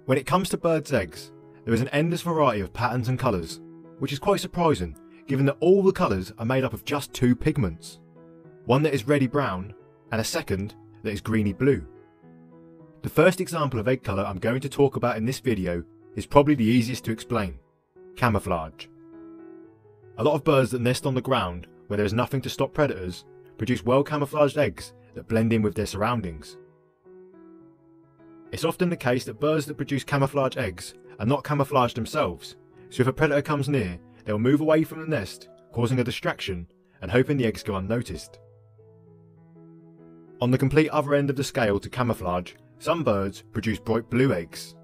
When it comes to birds' eggs, there is an endless variety of patterns and colours, which is quite surprising given that all the colours are made up of just two pigments. One that is reddy brown and a second that is greeny blue. The first example of egg colour I'm going to talk about in this video is probably the easiest to explain: camouflage. A lot of birds that nest on the ground where there is nothing to stop predators produce well camouflaged eggs that blend in with their surroundings. It's often the case that birds that produce camouflage eggs are not camouflaged themselves, so if a predator comes near, they will move away from the nest, causing a distraction and hoping the eggs go unnoticed. On the complete other end of the scale to camouflage, some birds produce bright blue eggs.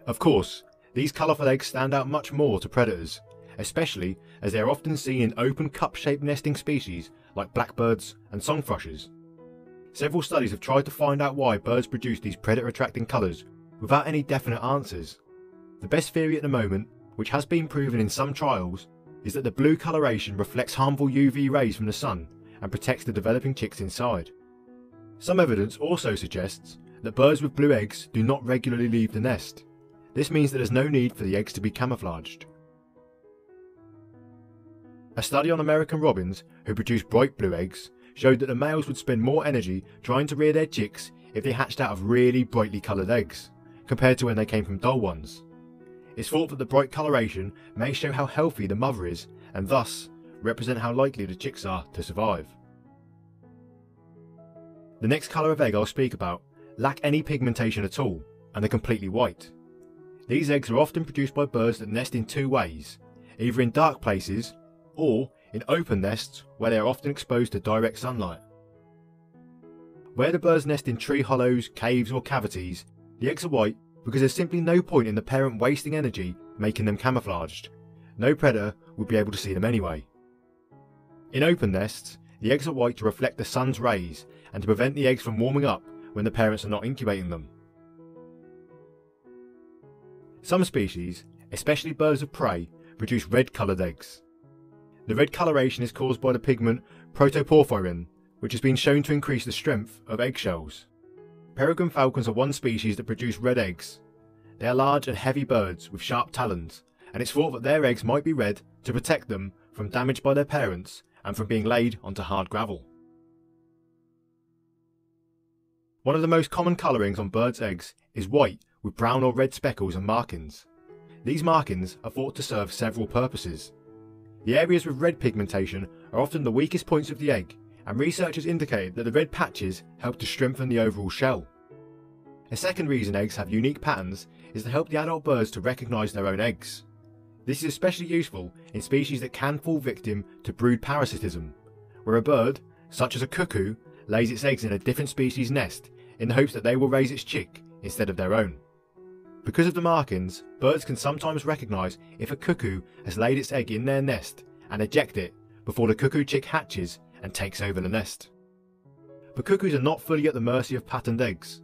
Of course, these colourful eggs stand out much more to predators, especially as they are often seen in open cup-shaped nesting species like blackbirds and song thrushes. Several studies have tried to find out why birds produce these predator-attracting colours without any definite answers. The best theory at the moment, which has been proven in some trials, is that the blue coloration reflects harmful UV rays from the sun and protects the developing chicks inside. Some evidence also suggests that birds with blue eggs do not regularly leave the nest. This means that there's no need for the eggs to be camouflaged. A study on American robins who produce bright blue eggs showed that the males would spend more energy trying to rear their chicks if they hatched out of really brightly coloured eggs, compared to when they came from dull ones. It's thought that the bright coloration may show how healthy the mother is and thus represent how likely the chicks are to survive. The next colour of egg I'll speak about lack any pigmentation at all and are completely white. These eggs are often produced by birds that nest in two ways, either in dark places or in open nests where they are often exposed to direct sunlight. Where the birds nest in tree hollows, caves or cavities, the eggs are white because there's simply no point in the parent wasting energy making them camouflaged. No predator would be able to see them anyway. In open nests, the eggs are white to reflect the sun's rays and to prevent the eggs from warming up when the parents are not incubating them. Some species, especially birds of prey, produce red coloured eggs. The red coloration is caused by the pigment protoporphyrin, which has been shown to increase the strength of eggshells. Peregrine falcons are one species that produce red eggs. They are large and heavy birds with sharp talons, and it's thought that their eggs might be red to protect them from damage by their parents and from being laid onto hard gravel. One of the most common colourings on birds' eggs is white with brown or red speckles and markings. These markings are thought to serve several purposes. The areas with red pigmentation are often the weakest points of the egg, and researchers indicate that the red patches help to strengthen the overall shell. A second reason eggs have unique patterns is to help the adult birds to recognise their own eggs. This is especially useful in species that can fall victim to brood parasitism, where a bird, such as a cuckoo, lays its eggs in a different species' nest in the hopes that they will raise its chick instead of their own. Because of the markings, birds can sometimes recognise if a cuckoo has laid its egg in their nest and eject it before the cuckoo chick hatches and takes over the nest. But cuckoos are not fully at the mercy of patterned eggs.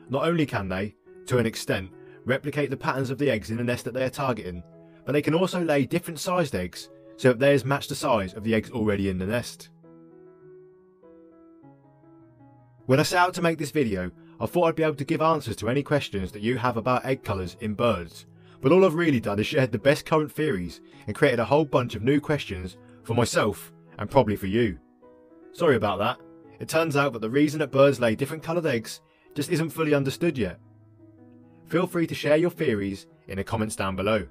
Not only can they, to an extent, replicate the patterns of the eggs in the nest that they are targeting, but they can also lay different sized eggs so that theirs match the size of the eggs already in the nest. When I set out to make this video, I thought I'd be able to give answers to any questions that you have about egg colours in birds, but all I've really done is shared the best current theories and created a whole bunch of new questions for myself and probably for you. Sorry about that. It turns out that the reason that birds lay different coloured eggs just isn't fully understood yet. Feel free to share your theories in the comments down below.